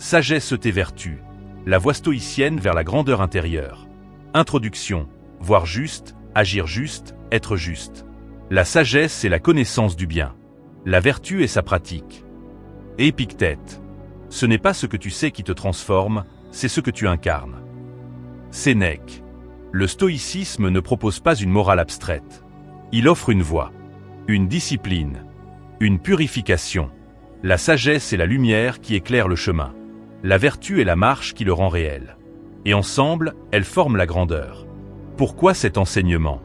Sagesse tes vertus. La voie stoïcienne vers la grandeur intérieure. Introduction. Voir juste, agir juste, être juste. La sagesse est la connaissance du bien. La vertu est sa pratique. Épictète. Ce n'est pas ce que tu sais qui te transforme, c'est ce que tu incarnes. Sénèque. Le stoïcisme ne propose pas une morale abstraite. Il offre une voie, une discipline, une purification. La sagesse est la lumière qui éclaire le chemin. La vertu est la marche qui le rend réel. Et ensemble, elles forment la grandeur. Pourquoi cet enseignement?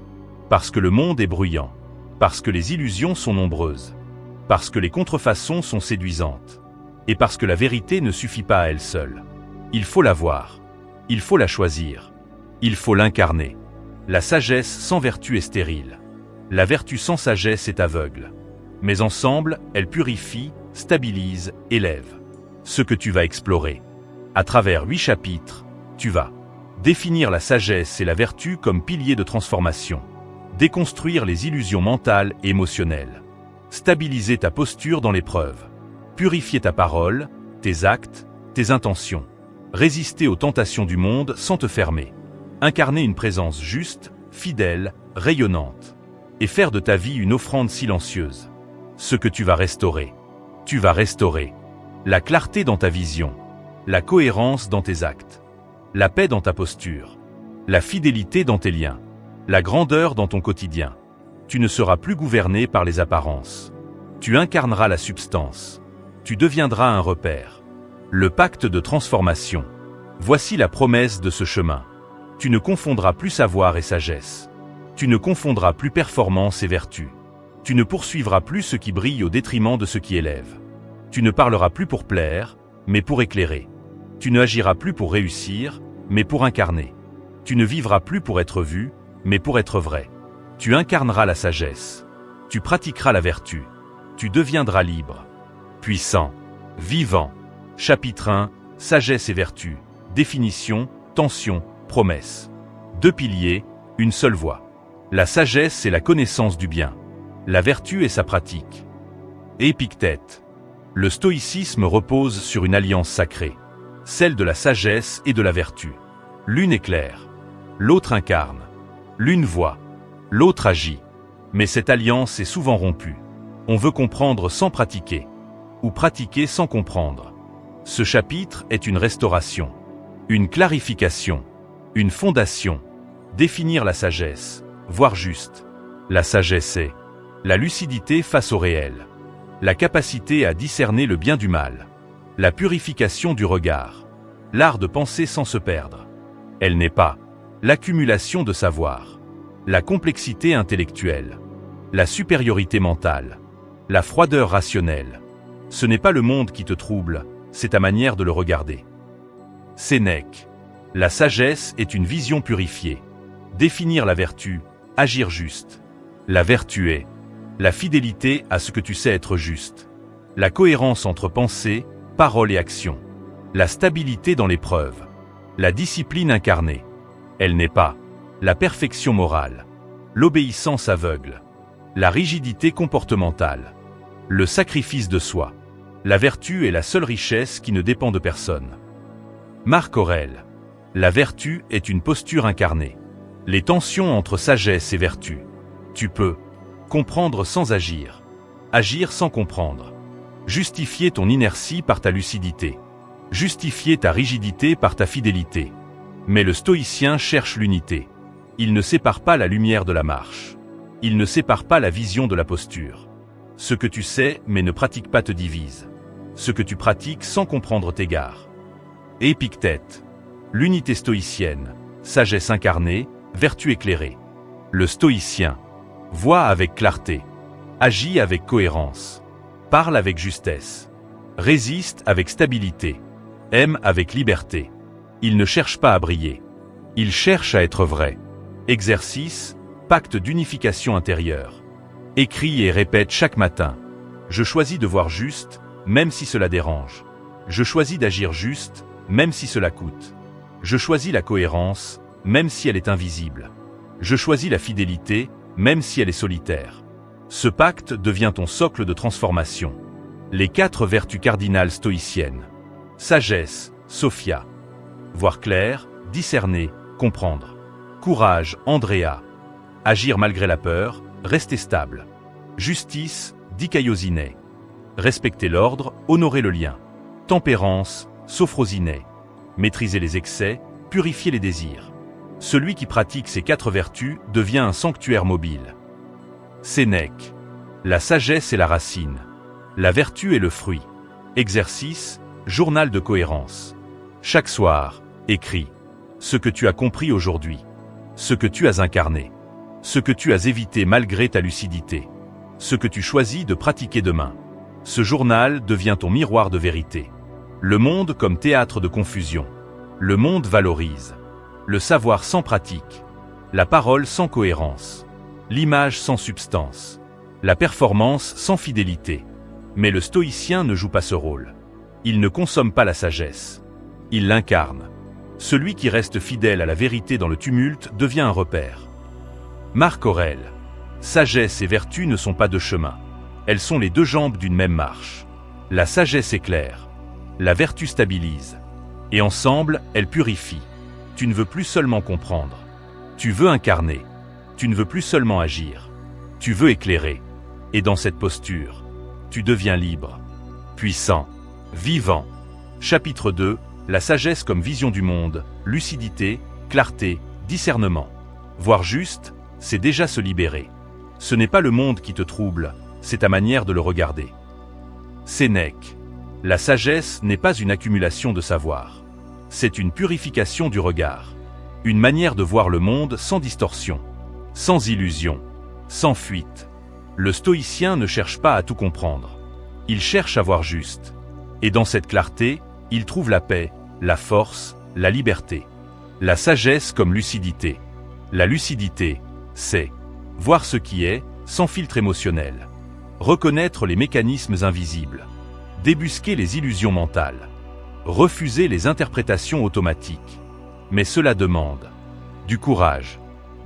Parce que le monde est bruyant. Parce que les illusions sont nombreuses. Parce que les contrefaçons sont séduisantes. Et parce que la vérité ne suffit pas à elle seule. Il faut la voir. Il faut la choisir. Il faut l'incarner. La sagesse sans vertu est stérile. La vertu sans sagesse est aveugle. Mais ensemble, elles purifient, stabilisent, élèvent. Ce que tu vas explorer. À travers 8 chapitres, tu vas définir la sagesse et la vertu comme piliers de transformation. Déconstruire les illusions mentales et émotionnelles. Stabiliser ta posture dans l'épreuve. Purifier ta parole, tes actes, tes intentions. Résister aux tentations du monde sans te fermer. Incarner une présence juste, fidèle, rayonnante. Et faire de ta vie une offrande silencieuse. Ce que tu vas restaurer. Tu vas restaurer la clarté dans ta vision, la cohérence dans tes actes, la paix dans ta posture, la fidélité dans tes liens, la grandeur dans ton quotidien. Tu ne seras plus gouverné par les apparences. Tu incarneras la substance. Tu deviendras un repère. Le pacte de transformation. Voici la promesse de ce chemin. Tu ne confondras plus savoir et sagesse. Tu ne confondras plus performance et vertu. Tu ne poursuivras plus ce qui brille au détriment de ce qui élève. Tu ne parleras plus pour plaire, mais pour éclairer. Tu ne agiras plus pour réussir, mais pour incarner. Tu ne vivras plus pour être vu, mais pour être vrai. Tu incarneras la sagesse. Tu pratiqueras la vertu. Tu deviendras libre. Puissant. Vivant. Chapitre 1. Sagesse et vertu. Définition, tension, promesse. 2 piliers, une seule voie. La sagesse est la connaissance du bien. La vertu est sa pratique. Épictète. Le stoïcisme repose sur une alliance sacrée, celle de la sagesse et de la vertu. L'une éclaire, l'autre incarne, l'une voit, l'autre agit. Mais cette alliance est souvent rompue. On veut comprendre sans pratiquer, ou pratiquer sans comprendre. Ce chapitre est une restauration, une clarification, une fondation. Définir la sagesse, voir juste. La sagesse est la lucidité face au réel. La capacité à discerner le bien du mal, la purification du regard, l'art de penser sans se perdre. Elle n'est pas l'accumulation de savoir, la complexité intellectuelle, la supériorité mentale, la froideur rationnelle. Ce n'est pas le monde qui te trouble, c'est ta manière de le regarder. Sénèque. La sagesse est une vision purifiée. Définir la vertu, agir juste. La vertu est la fidélité à ce que tu sais être juste. La cohérence entre pensée, parole et action. La stabilité dans l'épreuve. La discipline incarnée. Elle n'est pas la perfection morale. L'obéissance aveugle. La rigidité comportementale. Le sacrifice de soi. La vertu est la seule richesse qui ne dépend de personne. Marc Aurèle. La vertu est une posture incarnée. Les tensions entre sagesse et vertu. Tu peux comprendre sans agir. Agir sans comprendre. Justifier ton inertie par ta lucidité. Justifier ta rigidité par ta fidélité. Mais le stoïcien cherche l'unité. Il ne sépare pas la lumière de la marche. Il ne sépare pas la vision de la posture. Ce que tu sais mais ne pratique pas te divise. Ce que tu pratiques sans comprendre t'égare. Épictète. L'unité stoïcienne. Sagesse incarnée, vertu éclairée. Le stoïcien voit avec clarté, agit avec cohérence, parle avec justesse, résiste avec stabilité, aime avec liberté. Il ne cherche pas à briller. Il cherche à être vrai. Exercice, pacte d'unification intérieure. Écris et répète chaque matin. Je choisis de voir juste, même si cela dérange. Je choisis d'agir juste, même si cela coûte. Je choisis la cohérence, même si elle est invisible. Je choisis la fidélité, même si elle est solitaire. Ce pacte devient ton socle de transformation. Les 4 vertus cardinales stoïciennes. Sagesse, Sophia. Voir clair, discerner, comprendre. Courage, Andrea. Agir malgré la peur, rester stable. Justice, Dikaiosine. Respecter l'ordre, honorer le lien. Tempérance, Sophrosine. Maîtriser les excès, purifier les désirs. Celui qui pratique ces 4 vertus devient un sanctuaire mobile. Sénèque. La sagesse est la racine. La vertu est le fruit. Exercice, journal de cohérence. Chaque soir, écris ce que tu as compris aujourd'hui, ce que tu as incarné, ce que tu as évité malgré ta lucidité, ce que tu choisis de pratiquer demain. Ce journal devient ton miroir de vérité. Le monde comme théâtre de confusion. Le monde valorise. Le savoir sans pratique. La parole sans cohérence. L'image sans substance. La performance sans fidélité. Mais le stoïcien ne joue pas ce rôle. Il ne consomme pas la sagesse. Il l'incarne. Celui qui reste fidèle à la vérité dans le tumulte devient un repère. Marc Aurèle. Sagesse et vertu ne sont pas 2 chemins. Elles sont les 2 jambes d'une même marche. La sagesse éclaire. La vertu stabilise. Et ensemble, elles purifient. Tu ne veux plus seulement comprendre. Tu veux incarner. Tu ne veux plus seulement agir. Tu veux éclairer. Et dans cette posture, tu deviens libre, puissant, vivant. Chapitre 2. La sagesse comme vision du monde, lucidité, clarté, discernement. Voir juste, c'est déjà se libérer. Ce n'est pas le monde qui te trouble, c'est ta manière de le regarder. Sénèque. La sagesse n'est pas une accumulation de savoir. C'est une purification du regard. Une manière de voir le monde sans distorsion, sans illusion, sans fuite. Le stoïcien ne cherche pas à tout comprendre. Il cherche à voir juste. Et dans cette clarté, il trouve la paix, la force, la liberté. La sagesse comme lucidité. La lucidité, c'est voir ce qui est, sans filtre émotionnel. Reconnaître les mécanismes invisibles. Débusquer les illusions mentales. Refuser les interprétations automatiques. Mais cela demande du courage,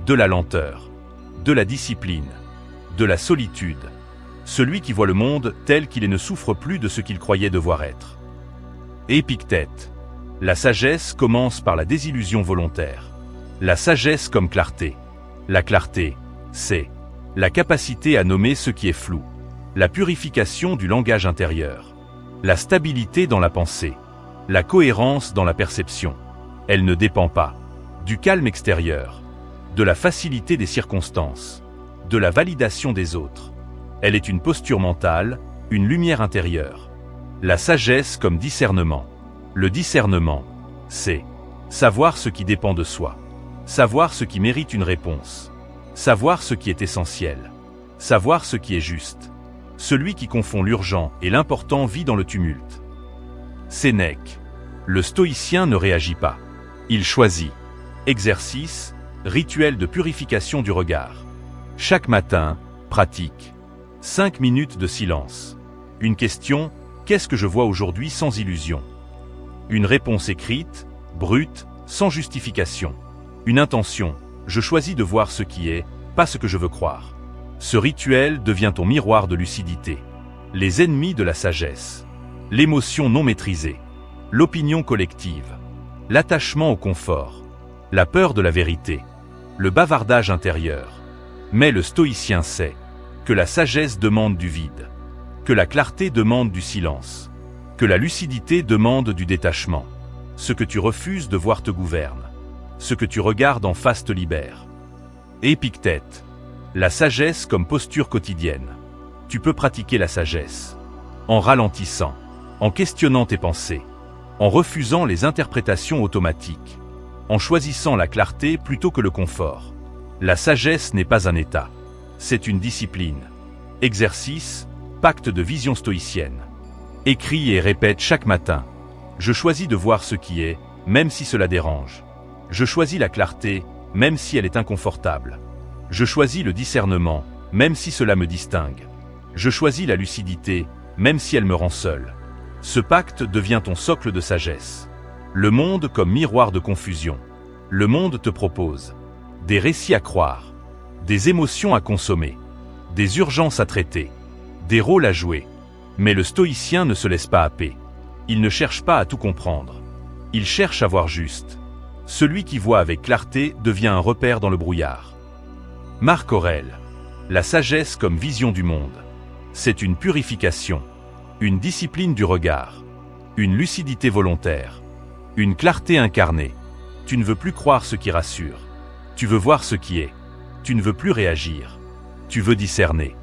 de la lenteur, de la discipline, de la solitude. Celui qui voit le monde tel qu'il est ne souffre plus de ce qu'il croyait devoir être. Épictète. La sagesse commence par la désillusion volontaire. La sagesse comme clarté. La clarté, c'est la capacité à nommer ce qui est flou. La purification du langage intérieur. La stabilité dans la pensée. La cohérence dans la perception. Elle ne dépend pas du calme extérieur, de la facilité des circonstances, de la validation des autres. Elle est une posture mentale, une lumière intérieure. La sagesse comme discernement. Le discernement, c'est savoir ce qui dépend de soi, savoir ce qui mérite une réponse, savoir ce qui est essentiel, savoir ce qui est juste. Celui qui confond l'urgent et l'important vit dans le tumulte. Sénèque. Le stoïcien ne réagit pas. Il choisit. Exercice, rituel de purification du regard. Chaque matin, pratique. 5 minutes de silence. Une question, qu'est-ce que je vois aujourd'hui sans illusion? Une réponse écrite, brute, sans justification. Une intention, je choisis de voir ce qui est, pas ce que je veux croire. Ce rituel devient ton miroir de lucidité. Les ennemis de la sagesse. L'émotion non maîtrisée. L'opinion collective. L'attachement au confort. La peur de la vérité. Le bavardage intérieur. Mais le stoïcien sait que la sagesse demande du vide. Que la clarté demande du silence. Que la lucidité demande du détachement. Ce que tu refuses de voir te gouverne. Ce que tu regardes en face te libère. Épictète. La sagesse comme posture quotidienne. Tu peux pratiquer la sagesse en ralentissant, en questionnant tes pensées, en refusant les interprétations automatiques, en choisissant la clarté plutôt que le confort. La sagesse n'est pas un état, c'est une discipline. Exercice, pacte de vision stoïcienne. Écris et répète chaque matin. Je choisis de voir ce qui est, même si cela dérange. Je choisis la clarté, même si elle est inconfortable. Je choisis le discernement, même si cela me distingue. Je choisis la lucidité, même si elle me rend seul. Ce pacte devient ton socle de sagesse. Le monde comme miroir de confusion. Le monde te propose des récits à croire, des émotions à consommer, des urgences à traiter, des rôles à jouer. Mais le stoïcien ne se laisse pas happer. Il ne cherche pas à tout comprendre. Il cherche à voir juste. Celui qui voit avec clarté devient un repère dans le brouillard. Marc Aurèle. La sagesse comme vision du monde. C'est une purification, une discipline du regard, une lucidité volontaire, une clarté incarnée. Tu ne veux plus croire ce qui rassure. Tu veux voir ce qui est. Tu ne veux plus réagir. Tu veux discerner.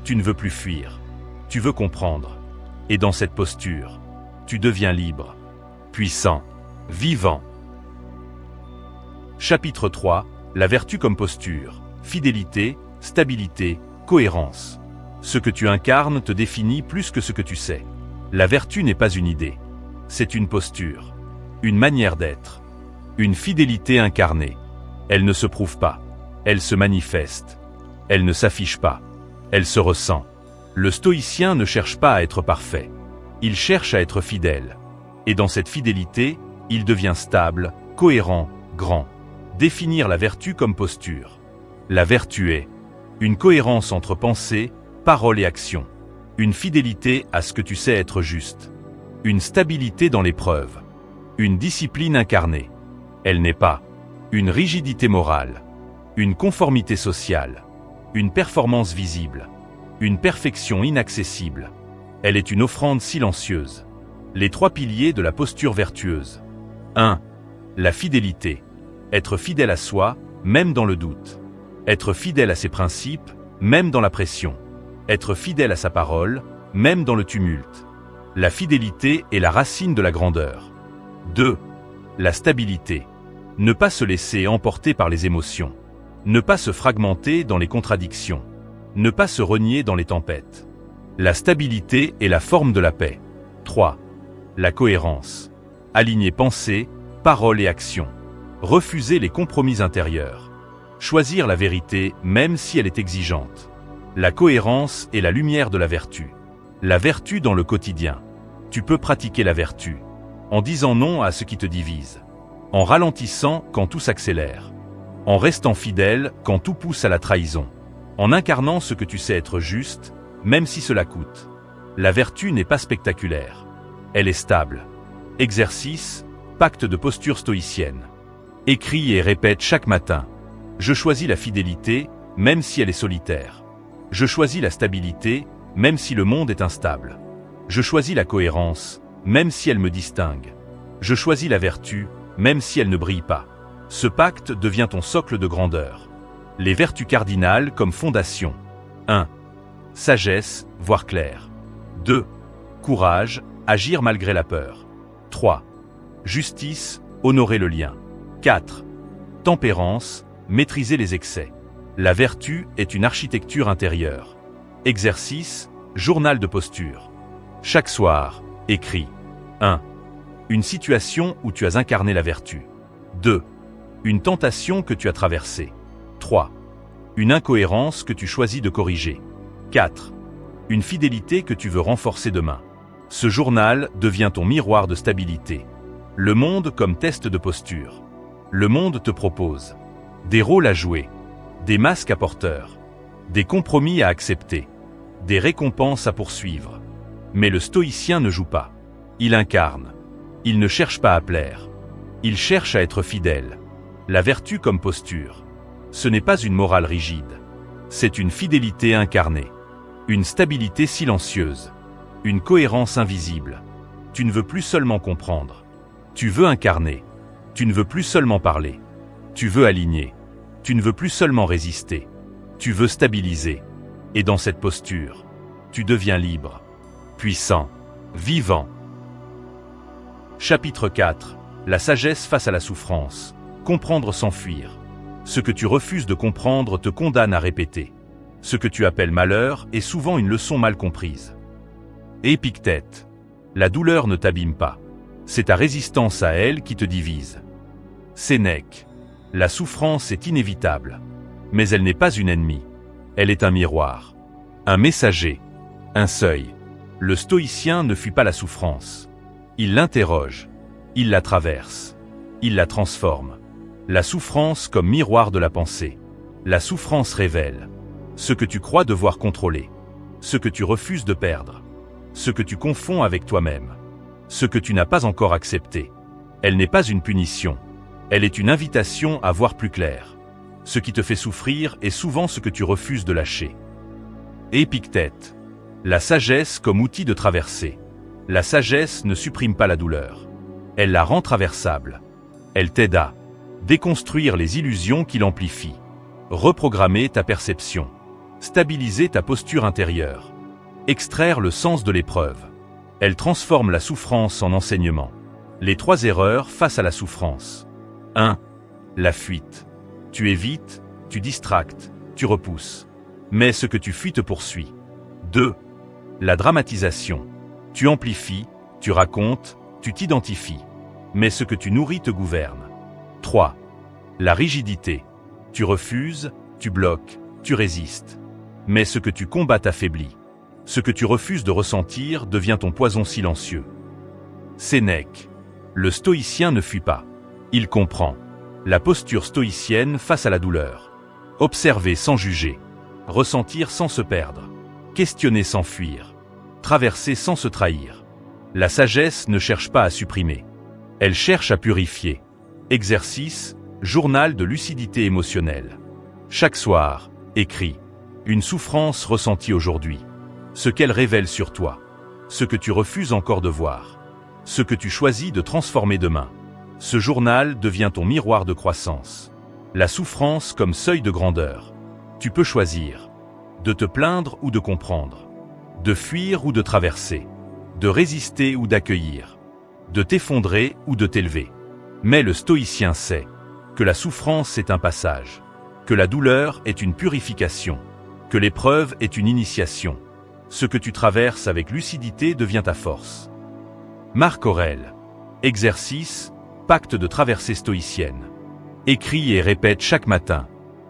Tu ne veux plus fuir. Tu veux comprendre. Et dans cette posture, tu deviens libre, puissant, vivant. Chapitre 3. La vertu comme posture. Fidélité, stabilité, cohérence. Ce que tu incarnes te définit plus que ce que tu sais. La vertu n'est pas une idée. C'est une posture, une manière d'être, une fidélité incarnée. Elle ne se prouve pas. Elle se manifeste. Elle ne s'affiche pas. Elle se ressent. Le stoïcien ne cherche pas à être parfait. Il cherche à être fidèle. Et dans cette fidélité, il devient stable, cohérent, grand. Définir la vertu comme posture. La vertu est une cohérence entre pensée, parole et action. Une fidélité à ce que tu sais être juste. Une stabilité dans l'épreuve. Une discipline incarnée. Elle n'est pas une rigidité morale. Une conformité sociale. Une performance visible. Une perfection inaccessible. Elle est une offrande silencieuse. Les 3 piliers de la posture vertueuse. 1. La fidélité. Être fidèle à soi, même dans le doute. Être fidèle à ses principes, même dans la pression. Être fidèle à sa parole, même dans le tumulte. La fidélité est la racine de la grandeur. 2. La stabilité. Ne pas se laisser emporter par les émotions. Ne pas se fragmenter dans les contradictions. Ne pas se renier dans les tempêtes. La stabilité est la forme de la paix. 3. La cohérence. Aligner pensée, parole et action. Refuser les compromis intérieurs. Choisir la vérité même si elle est exigeante. La cohérence est la lumière de la vertu. La vertu dans le quotidien. Tu peux pratiquer la vertu en disant non à ce qui te divise, en ralentissant quand tout s'accélère, en restant fidèle quand tout pousse à la trahison, en incarnant ce que tu sais être juste, même si cela coûte. La vertu n'est pas spectaculaire. Elle est stable. Exercice, pacte de posture stoïcienne. Écris et répète chaque matin. Je choisis la fidélité, même si elle est solitaire. Je choisis la stabilité, même si le monde est instable. Je choisis la cohérence, même si elle me distingue. Je choisis la vertu, même si elle ne brille pas. Ce pacte devient ton socle de grandeur. Les vertus cardinales comme fondation. 1. Sagesse, voir clair. 2. Courage, agir malgré la peur. 3. Justice, honorer le lien. 4. Tempérance, maîtriser les excès. La vertu est une architecture intérieure. Exercice, journal de posture. Chaque soir, écris. 1. Une situation où tu as incarné la vertu. 2. Une tentation que tu as traversée. 3. Une incohérence que tu choisis de corriger. 4. Une fidélité que tu veux renforcer demain. Ce journal devient ton miroir de stabilité. Le monde comme test de posture. Le monde te propose des rôles à jouer, des masques à porteurs, des compromis à accepter, des récompenses à poursuivre. Mais le stoïcien ne joue pas. Il incarne. Il ne cherche pas à plaire. Il cherche à être fidèle. La vertu comme posture. Ce n'est pas une morale rigide. C'est une fidélité incarnée. Une stabilité silencieuse. Une cohérence invisible. Tu ne veux plus seulement comprendre. Tu veux incarner. Tu ne veux plus seulement parler. Tu veux aligner. Tu ne veux plus seulement résister. Tu veux stabiliser. Et dans cette posture, tu deviens libre, puissant, vivant. Chapitre 4. La sagesse face à la souffrance. Comprendre sans fuir. Ce que tu refuses de comprendre te condamne à répéter. Ce que tu appelles malheur est souvent une leçon mal comprise. Épictète. La douleur ne t'abîme pas. C'est ta résistance à elle qui te divise. Sénèque. La souffrance est inévitable. Mais elle n'est pas une ennemie. Elle est un miroir. Un messager. Un seuil. Le stoïcien ne fuit pas la souffrance. Il l'interroge. Il la traverse. Il la transforme. La souffrance comme miroir de la pensée. La souffrance révèle ce que tu crois devoir contrôler. Ce que tu refuses de perdre. Ce que tu confonds avec toi-même. ce que tu n'as pas encore accepté. Elle n'est pas une punition. Elle est une invitation à voir plus clair. Ce qui te fait souffrir est souvent ce que tu refuses de lâcher. Épictète. La sagesse comme outil de traversée. La sagesse ne supprime pas la douleur. Elle la rend traversable. Elle t'aide à déconstruire les illusions qui l'amplifient, reprogrammer ta perception, stabiliser ta posture intérieure, extraire le sens de l'épreuve. Elle transforme la souffrance en enseignement. Les 3 erreurs face à la souffrance. 1. La fuite. Tu évites, tu distractes, tu repousses. Mais ce que tu fuis te poursuit. 2. La dramatisation. Tu amplifies, tu racontes, tu t'identifies. Mais ce que tu nourris te gouverne. 3. La rigidité. Tu refuses, tu bloques, tu résistes. Mais ce que tu combats t'affaiblit. Ce que tu refuses de ressentir devient ton poison silencieux. Sénèque. Le stoïcien ne fuit pas. Il comprend. La posture stoïcienne face à la douleur. Observer sans juger. Ressentir sans se perdre. Questionner sans fuir. Traverser sans se trahir. La sagesse ne cherche pas à supprimer. Elle cherche à purifier. Exercice, journal de lucidité émotionnelle. Chaque soir, écris. Une souffrance ressentie aujourd'hui. Ce qu'elle révèle sur toi. Ce que tu refuses encore de voir. Ce que tu choisis de transformer demain. Ce journal devient ton miroir de croissance. La souffrance comme seuil de grandeur. Tu peux choisir. De te plaindre ou de comprendre. De fuir ou de traverser. De résister ou d'accueillir. De t'effondrer ou de t'élever. Mais le stoïcien sait que la souffrance est un passage. Que la douleur est une purification. Que l'épreuve est une initiation. Ce que tu traverses avec lucidité devient ta force. Marc Aurèle. Exercice, pacte de traversée stoïcienne. Écris et répète chaque matin.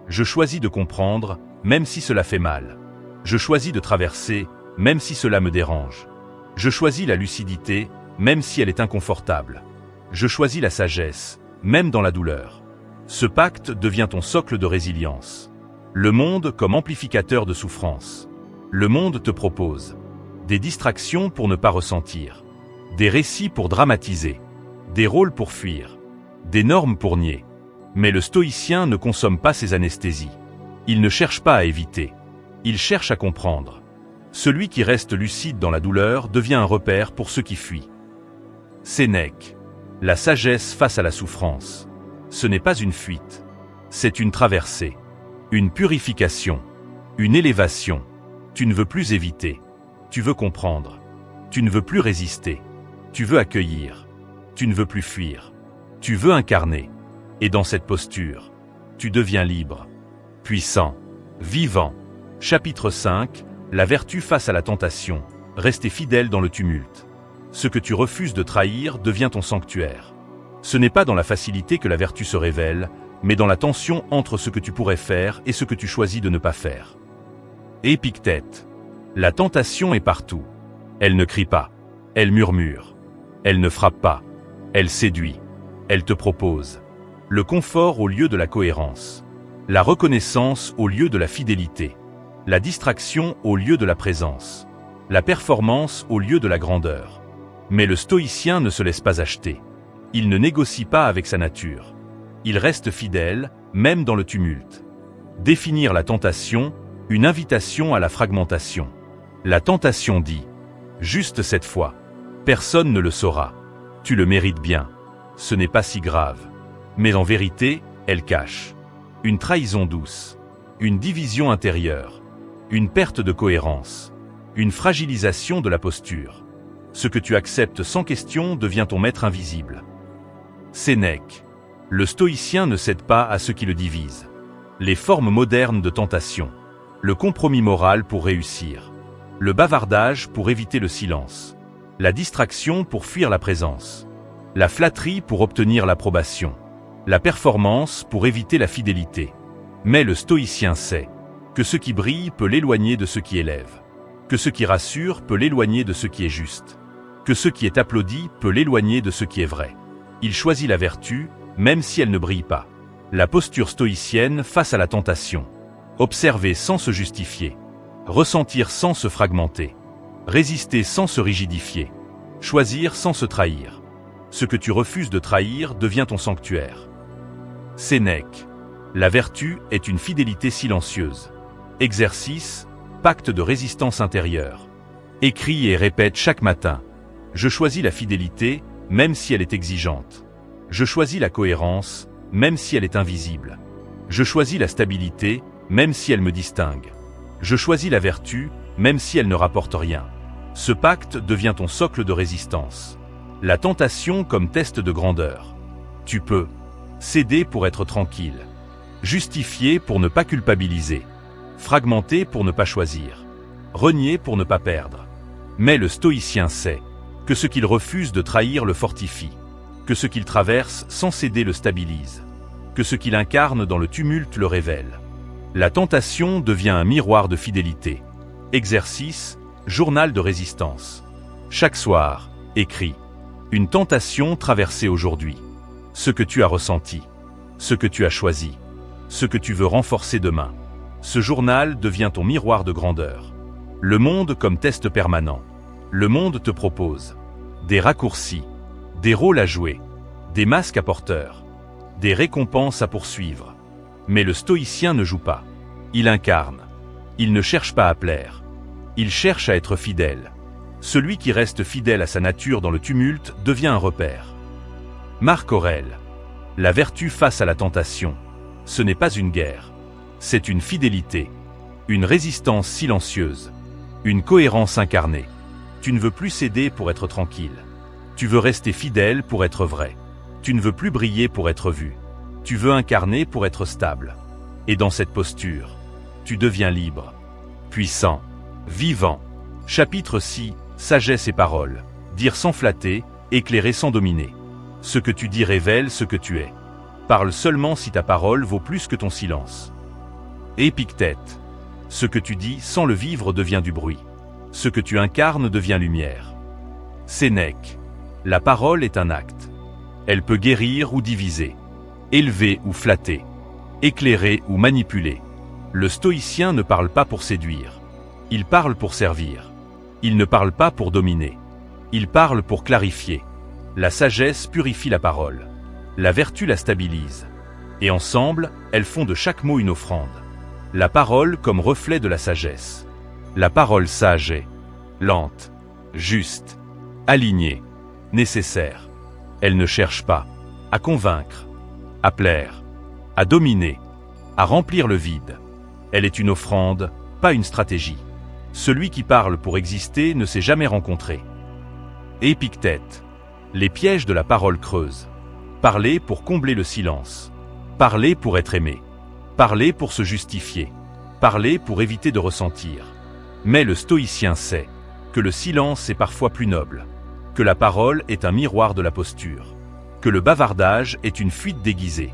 Je choisis de comprendre, même si cela fait mal. Je choisis de traverser, même si cela me dérange. Je choisis la lucidité, même si elle est inconfortable. Je choisis la sagesse, même dans la douleur. Ce pacte devient ton socle de résilience. Le monde comme amplificateur de souffrance. Le monde te propose des distractions pour ne pas ressentir, des récits pour dramatiser, des rôles pour fuir, des normes pour nier. Mais le stoïcien ne consomme pas ces anesthésies. Il ne cherche pas à éviter. Il cherche à comprendre. Celui qui reste lucide dans la douleur devient un repère pour ceux qui fuient. Sénèque. La sagesse face à la souffrance. Ce n'est pas une fuite. C'est une traversée. Une purification. Une élévation. Tu ne veux plus éviter. Tu veux comprendre. Tu ne veux plus résister. Tu veux accueillir. Tu ne veux plus fuir. Tu veux incarner. Et dans cette posture, tu deviens libre, puissant, vivant. Chapitre 5, la vertu face à la tentation. Rester fidèle dans le tumulte. Ce que tu refuses de trahir devient ton sanctuaire. Ce n'est pas dans la facilité que la vertu se révèle, mais dans la tension entre ce que tu pourrais faire et ce que tu choisis de ne pas faire. Épictète. La tentation est partout. Elle ne crie pas. Elle murmure. Elle ne frappe pas. Elle séduit. Elle te propose. Le confort au lieu de la cohérence. La reconnaissance au lieu de la fidélité. La distraction au lieu de la présence. La performance au lieu de la grandeur. Mais le stoïcien ne se laisse pas acheter. Il ne négocie pas avec sa nature. Il reste fidèle, même dans le tumulte. Définir la tentation, une invitation à la fragmentation. La tentation dit « Juste cette fois. Personne ne le saura. Tu le mérites bien. Ce n'est pas si grave. » Mais en vérité, elle cache une trahison douce, une division intérieure, une perte de cohérence, une fragilisation de la posture. Ce que tu acceptes sans question devient ton maître invisible. Sénèque. Le stoïcien ne cède pas à ce qui le divise. Les formes modernes de tentation. Le compromis moral pour réussir. Le bavardage pour éviter le silence. La distraction pour fuir la présence. La flatterie pour obtenir l'approbation. La performance pour éviter la fidélité. Mais le stoïcien sait que ce qui brille peut l'éloigner de ce qui élève. Que ce qui rassure peut l'éloigner de ce qui est juste. Que ce qui est applaudi peut l'éloigner de ce qui est vrai. Il choisit la vertu, même si elle ne brille pas. La posture stoïcienne face à la tentation. Observer sans se justifier. Ressentir sans se fragmenter. Résister sans se rigidifier. Choisir sans se trahir. Ce que tu refuses de trahir devient ton sanctuaire. Sénèque. La vertu est une fidélité silencieuse. Exercice, pacte de résistance intérieure. Écris et répète chaque matin. Je choisis la fidélité, même si elle est exigeante. Je choisis la cohérence, même si elle est invisible. Je choisis la stabilité, même si elle me distingue. Je choisis la vertu, même si elle ne rapporte rien. Ce pacte devient ton socle de résistance. La tentation comme test de grandeur. Tu peux céder pour être tranquille, justifier pour ne pas culpabiliser, fragmenter pour ne pas choisir, renier pour ne pas perdre. Mais le stoïcien sait que ce qu'il refuse de trahir le fortifie, que ce qu'il traverse sans céder le stabilise, que ce qu'il incarne dans le tumulte le révèle. La tentation devient un miroir de fidélité. Exercice, journal de résistance. Chaque soir, écris. Une tentation traversée aujourd'hui. Ce que tu as ressenti. Ce que tu as choisi. Ce que tu veux renforcer demain. Ce journal devient ton miroir de grandeur. Le monde comme test permanent. Le monde te propose des raccourcis, des rôles à jouer, des masques à porteurs, des récompenses à poursuivre. Mais le stoïcien ne joue pas. Il incarne. Il ne cherche pas à plaire. Il cherche à être fidèle. Celui qui reste fidèle à sa nature dans le tumulte devient un repère. Marc Aurèle. La vertu face à la tentation. Ce n'est pas une guerre. C'est une fidélité. Une résistance silencieuse. Une cohérence incarnée. Tu ne veux plus céder pour être tranquille. Tu veux rester fidèle pour être vrai. Tu ne veux plus briller pour être vu. Tu veux incarner pour être stable. Et dans cette posture, tu deviens libre, puissant, vivant. Chapitre 6, sagesse et parole. Dire sans flatter, éclairer sans dominer. Ce que tu dis révèle ce que tu es. Parle seulement si ta parole vaut plus que ton silence. Épictète. Ce que tu dis sans le vivre devient du bruit. Ce que tu incarnes devient lumière. Sénèque. La parole est un acte. Elle peut guérir ou diviser, élever ou flatter, éclairer ou manipuler. Le stoïcien ne parle pas pour séduire. Il parle pour servir. Il ne parle pas pour dominer. Il parle pour clarifier. La sagesse purifie la parole. La vertu la stabilise. Et ensemble, elles font de chaque mot une offrande. La parole comme reflet de la sagesse. La parole sage est lente, juste, alignée, nécessaire. Elle ne cherche pas à convaincre, à plaire, à dominer, à remplir le vide. Elle est une offrande, pas une stratégie. Celui qui parle pour exister ne s'est jamais rencontré. Épictète. Les pièges de la parole creuse. Parler pour combler le silence. Parler pour être aimé. Parler pour se justifier. Parler pour éviter de ressentir. Mais le stoïcien sait que le silence est parfois plus noble, que la parole est un miroir de la posture, que le bavardage est une fuite déguisée.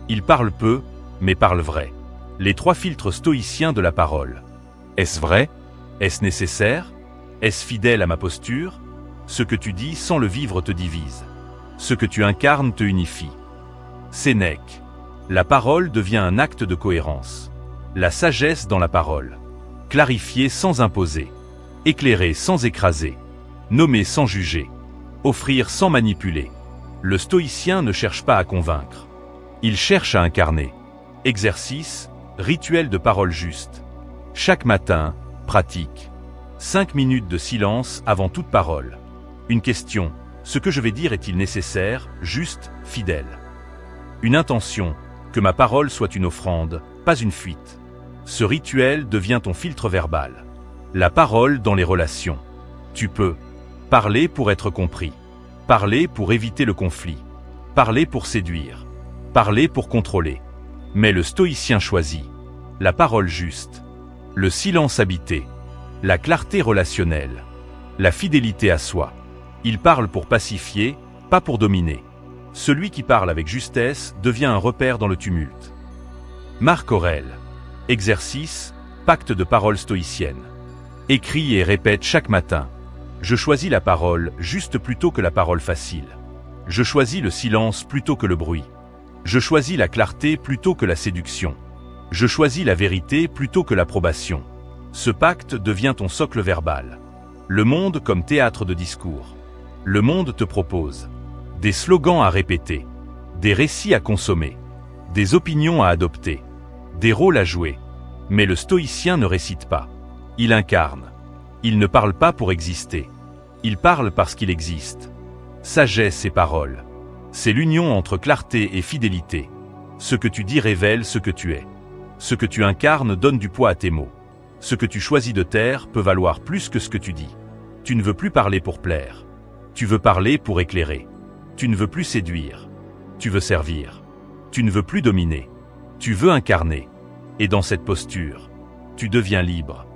Il parle peu, mais parle vrai. Les 3 filtres stoïciens de la parole. Est-ce vrai? Est-ce nécessaire? Est-ce fidèle à ma posture? Ce que tu dis sans le vivre te divise. Ce que tu incarnes te unifie. Sénèque. La parole devient un acte de cohérence. La sagesse dans la parole. Clarifier sans imposer. Éclairer sans écraser. Nommer sans juger. Offrir sans manipuler. Le stoïcien ne cherche pas à convaincre. Il cherche à incarner. Exercice, rituel de parole juste. Chaque matin, pratique. 5 minutes de silence avant toute parole. Une question, ce que je vais dire est-il nécessaire, juste, fidèle? Une intention, que ma parole soit une offrande, pas une fuite. Ce rituel devient ton filtre verbal. La parole dans les relations. Tu peux parler pour être compris. Parler pour éviter le conflit. Parler pour séduire. Parler pour contrôler. Mais le stoïcien choisit la parole juste, le silence habité, la clarté relationnelle, la fidélité à soi. Il parle pour pacifier, pas pour dominer. Celui qui parle avec justesse devient un repère dans le tumulte. Marc Aurèle. Exercice, pacte de parole stoïcienne. Écris et répète chaque matin. Je choisis la parole juste plutôt que la parole facile. Je choisis le silence plutôt que le bruit. Je choisis la clarté plutôt que la séduction. Je choisis la vérité plutôt que l'approbation. Ce pacte devient ton socle verbal. Le monde comme théâtre de discours. Le monde te propose des slogans à répéter, des récits à consommer, des opinions à adopter, des rôles à jouer. Mais le stoïcien ne récite pas. Il incarne. Il ne parle pas pour exister. Il parle parce qu'il existe. Sagesse et parole. C'est l'union entre clarté et fidélité. Ce que tu dis révèle ce que tu es. Ce que tu incarnes donne du poids à tes mots. Ce que tu choisis de taire peut valoir plus que ce que tu dis. Tu ne veux plus parler pour plaire. Tu veux parler pour éclairer. Tu ne veux plus séduire. Tu veux servir. Tu ne veux plus dominer. Tu veux incarner. Et dans cette posture, tu deviens libre,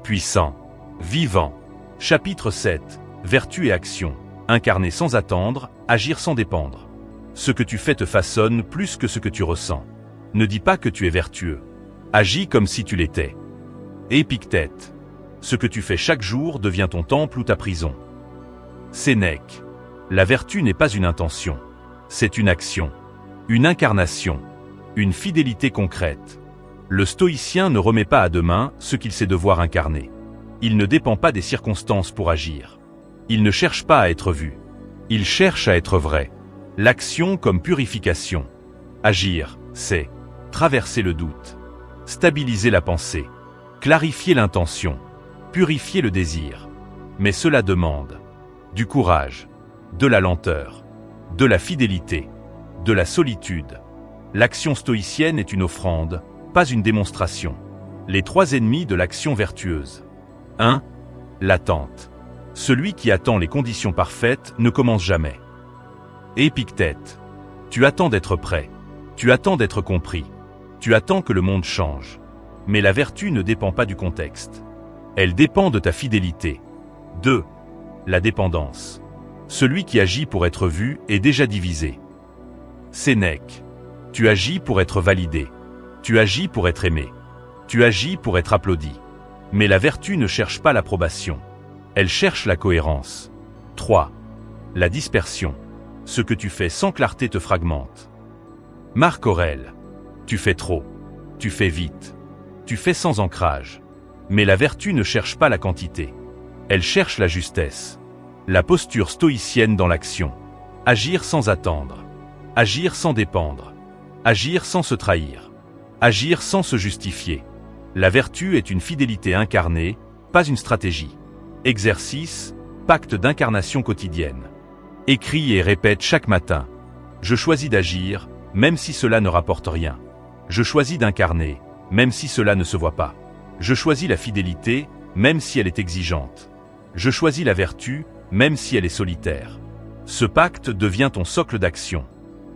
puissant, vivant. Chapitre 7. Vertu et action. Incarner sans attendre, agir sans dépendre. Ce que tu fais te façonne plus que ce que tu ressens. Ne dis pas que tu es vertueux. Agis comme si tu l'étais. Épictète. Ce que tu fais chaque jour devient ton temple ou ta prison. Sénèque. La vertu n'est pas une intention. C'est une action. Une incarnation. Une fidélité concrète. Le stoïcien ne remet pas à demain ce qu'il sait devoir incarner. Il ne dépend pas des circonstances pour agir. Il ne cherche pas à être vu. Il cherche à être vrai. L'action comme purification. Agir, c'est traverser le doute, stabiliser la pensée, clarifier l'intention, purifier le désir. Mais cela demande du courage, de la lenteur, de la fidélité, de la solitude. L'action stoïcienne est une offrande, pas une démonstration. Les 3 ennemis de l'action vertueuse. 1. L'attente. Celui qui attend les conditions parfaites ne commence jamais. Épictète. Tu attends d'être prêt. Tu attends d'être compris. Tu attends que le monde change. Mais la vertu ne dépend pas du contexte. Elle dépend de ta fidélité. 2. La dépendance. Celui qui agit pour être vu est déjà divisé. Sénèque. Tu agis pour être validé. Tu agis pour être aimé. Tu agis pour être applaudi. Mais la vertu ne cherche pas l'approbation. Elle cherche la cohérence. 3. La dispersion. Ce que tu fais sans clarté te fragmente. Marc Aurèle. Tu fais trop. Tu fais vite. Tu fais sans ancrage. Mais la vertu ne cherche pas la quantité. Elle cherche la justesse. La posture stoïcienne dans l'action. Agir sans attendre. Agir sans dépendre. Agir sans se trahir. Agir sans se justifier. La vertu est une fidélité incarnée, pas une stratégie. Exercice, pacte d'incarnation quotidienne. Écris et répète chaque matin. Je choisis d'agir, même si cela ne rapporte rien. Je choisis d'incarner, même si cela ne se voit pas. Je choisis la fidélité, même si elle est exigeante. Je choisis la vertu, même si elle est solitaire. Ce pacte devient ton socle d'action.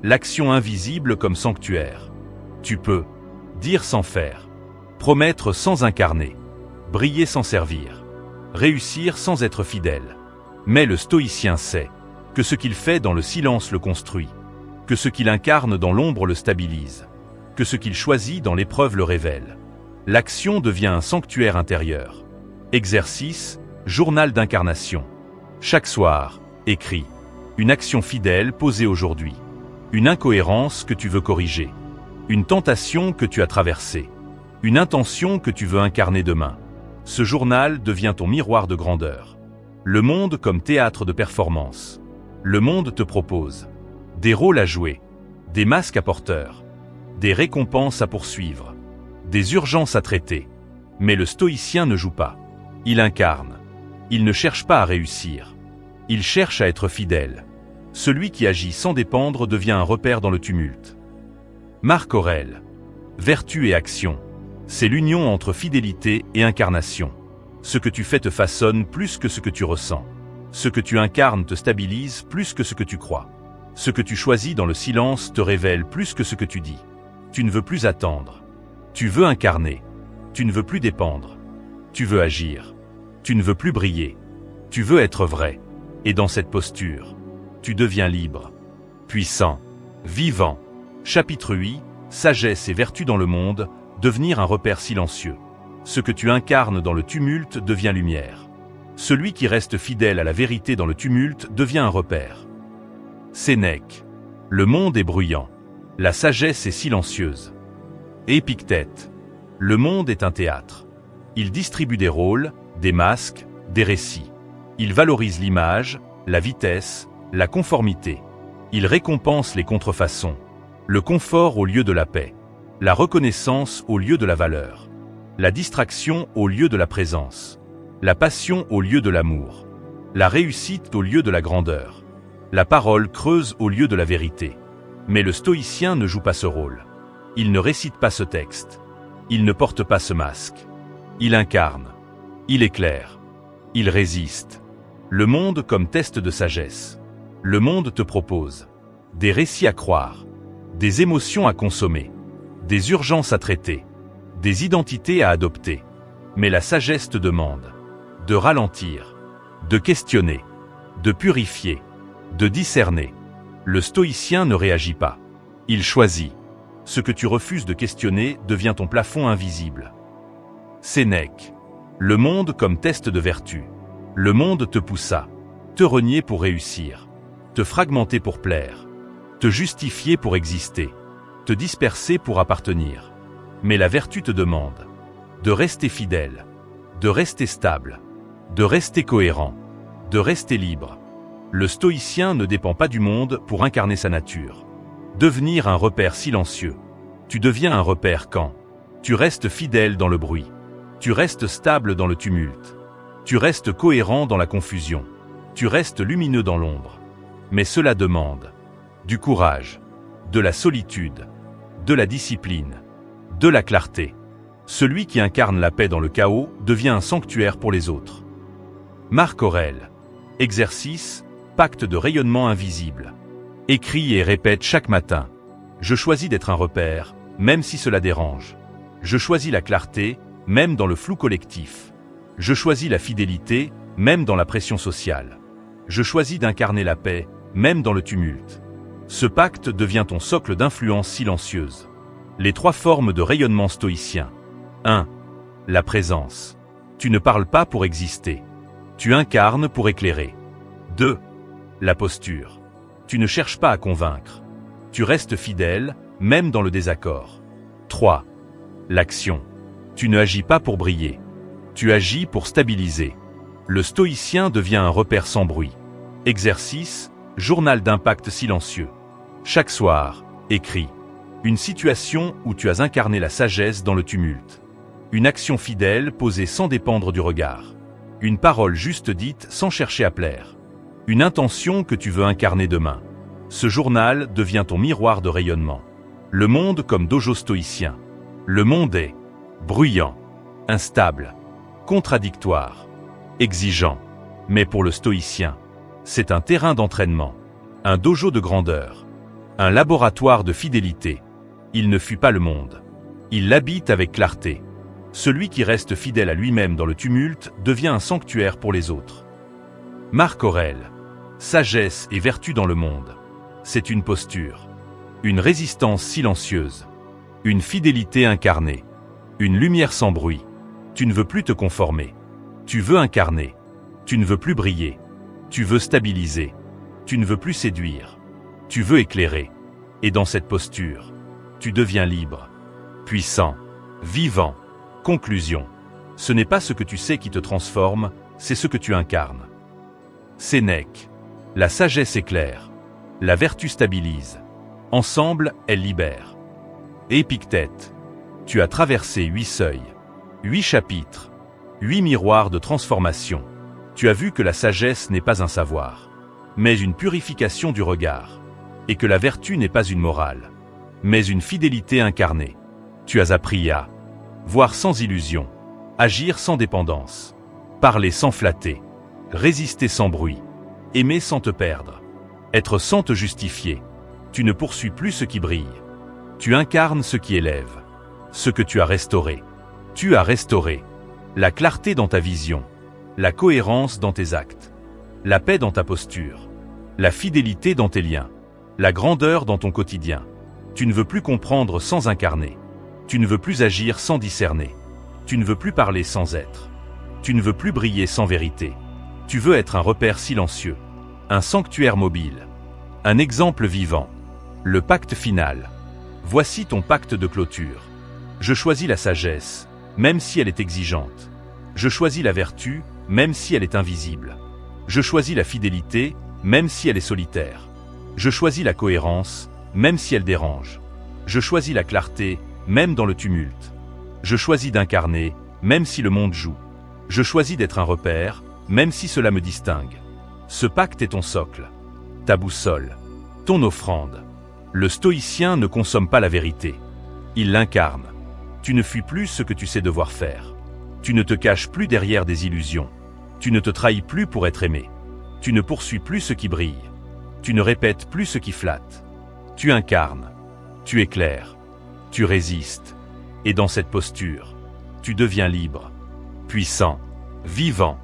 L'action invisible comme sanctuaire. Tu peux dire sans faire, promettre sans incarner, briller sans servir, réussir sans être fidèle. Mais le stoïcien sait que ce qu'il fait dans le silence le construit, que ce qu'il incarne dans l'ombre le stabilise, que ce qu'il choisit dans l'épreuve le révèle. L'action devient un sanctuaire intérieur. Exercice, journal d'incarnation. Chaque soir, écris une action fidèle posée aujourd'hui, une incohérence que tu veux corriger, une tentation que tu as traversée, une intention que tu veux incarner demain. Ce journal devient ton miroir de grandeur. Le monde comme théâtre de performance. Le monde te propose des rôles à jouer, des masques à porteurs, des récompenses à poursuivre, des urgences à traiter. Mais le stoïcien ne joue pas. Il incarne. Il ne cherche pas à réussir. Il cherche à être fidèle. Celui qui agit sans dépendre devient un repère dans le tumulte. Marc Aurèle. Vertu et action. C'est l'union entre fidélité et incarnation. Ce que tu fais te façonne plus que ce que tu ressens. Ce que tu incarnes te stabilise plus que ce que tu crois. Ce que tu choisis dans le silence te révèle plus que ce que tu dis. Tu ne veux plus attendre. Tu veux incarner. Tu ne veux plus dépendre. Tu veux agir. Tu ne veux plus briller. Tu veux être vrai. Et dans cette posture, tu deviens libre, puissant, vivant. Chapitre 8, sagesse et vertu dans le monde, devenir un repère silencieux. Ce que tu incarnes dans le tumulte devient lumière. Celui qui reste fidèle à la vérité dans le tumulte devient un repère. Sénèque. Le monde est bruyant. La sagesse est silencieuse. Épictète. Le monde est un théâtre. Il distribue des rôles, des masques, des récits. Il valorise l'image, la vitesse, la conformité. Il récompense les contrefaçons, le confort au lieu de la paix, la reconnaissance au lieu de la valeur, la distraction au lieu de la présence, la passion au lieu de l'amour, la réussite au lieu de la grandeur, la parole creuse au lieu de la vérité. Mais le stoïcien ne joue pas ce rôle. Il ne récite pas ce texte. Il ne porte pas ce masque. Il incarne. Il éclaire. Il résiste. Le monde comme test de sagesse. Le monde te propose des récits à croire, des émotions à consommer, des urgences à traiter, des identités à adopter. Mais la sagesse te demande de ralentir, de questionner, de purifier, de discerner. Le stoïcien ne réagit pas. Il choisit. Ce que tu refuses de questionner devient ton plafond invisible. Sénèque. Le monde comme test de vertu. Le monde te poussa. Te renier pour réussir. Te fragmenter pour plaire. Te justifier pour exister. Te disperser pour appartenir. Mais la vertu te demande de rester fidèle, de rester stable, de rester cohérent, de rester libre. Le stoïcien ne dépend pas du monde pour incarner sa nature. Devenir un repère silencieux. Tu deviens un repère quand tu restes fidèle dans le bruit. Tu restes stable dans le tumulte. Tu restes cohérent dans la confusion. Tu restes lumineux dans l'ombre. Mais cela demande du courage, de la solitude, de la discipline, de la clarté. Celui qui incarne la paix dans le chaos devient un sanctuaire pour les autres. Marc Aurèle. Exercice, pacte de rayonnement invisible. Écris et répète chaque matin. Je choisis d'être un repère, même si cela dérange. Je choisis la clarté, même dans le flou collectif. Je choisis la fidélité, même dans la pression sociale. Je choisis d'incarner la paix, même dans le tumulte. Ce pacte devient ton socle d'influence silencieuse. Les 3 formes de rayonnement stoïcien. 1. La présence. Tu ne parles pas pour exister. Tu incarnes pour éclairer. 2. La posture. Tu ne cherches pas à convaincre. Tu restes fidèle, même dans le désaccord. 3. L'action. Tu ne agis pas pour briller. Tu agis pour stabiliser. Le stoïcien devient un repère sans bruit. Exercice, journal d'impact silencieux. Chaque soir, écris. Une situation où tu as incarné la sagesse dans le tumulte. Une action fidèle posée sans dépendre du regard. Une parole juste dite sans chercher à plaire. Une intention que tu veux incarner demain. Ce journal devient ton miroir de rayonnement. Le monde comme dojo stoïcien. Le monde est bruyant, instable, contradictoire, exigeant. Mais pour le stoïcien, c'est un terrain d'entraînement, un dojo de grandeur, un laboratoire de fidélité. Il ne fuit pas le monde. Il l'habite avec clarté. Celui qui reste fidèle à lui-même dans le tumulte devient un sanctuaire pour les autres. Marc Aurèle. Sagesse et vertu dans le monde. C'est une posture, une résistance silencieuse, une fidélité incarnée, une lumière sans bruit. Tu ne veux plus te conformer. Tu veux incarner. Tu ne veux plus briller. Tu veux stabiliser. Tu ne veux plus séduire. Tu veux éclairer. Et dans cette posture, tu deviens libre, puissant, vivant. Conclusion. Ce n'est pas ce que tu sais qui te transforme, c'est ce que tu incarnes. Sénèque. La sagesse éclaire. La vertu stabilise. Ensemble, elles libèrent. Épictète. Tu as traversé 8 seuils, 8 chapitres, 8 miroirs de transformation. Tu as vu que la sagesse n'est pas un savoir, mais une purification du regard, et que la vertu n'est pas une morale, mais une fidélité incarnée. Tu as appris à voir sans illusion, agir sans dépendance, parler sans flatter, résister sans bruit, aimer sans te perdre, être sans te justifier. Tu ne poursuis plus ce qui brille. Tu incarnes ce qui élève, ce que tu as restauré. Tu as restauré la clarté dans ta vision, la cohérence dans tes actes, la paix dans ta posture, la fidélité dans tes liens, la grandeur dans ton quotidien. Tu ne veux plus comprendre sans incarner. Tu ne veux plus agir sans discerner. Tu ne veux plus parler sans être. Tu ne veux plus briller sans vérité. Tu veux être un repère silencieux, un sanctuaire mobile, un exemple vivant. Le pacte final. Voici ton pacte de clôture. Je choisis la sagesse, même si elle est exigeante. Je choisis la vertu, même si elle est invisible. Je choisis la fidélité, même si elle est solitaire. Je choisis la cohérence, même si elle dérange. Je choisis la clarté, même dans le tumulte. Je choisis d'incarner, même si le monde joue. Je choisis d'être un repère, même si cela me distingue. Ce pacte est ton socle, ta boussole, ton offrande. Le stoïcien ne consomme pas la vérité. Il l'incarne. Tu ne fuis plus ce que tu sais devoir faire. Tu ne te caches plus derrière des illusions. Tu ne te trahis plus pour être aimé. Tu ne poursuis plus ce qui brille. Tu ne répètes plus ce qui flatte. Tu incarnes. Tu éclaires. Tu résistes. Et dans cette posture, tu deviens libre, puissant, vivant.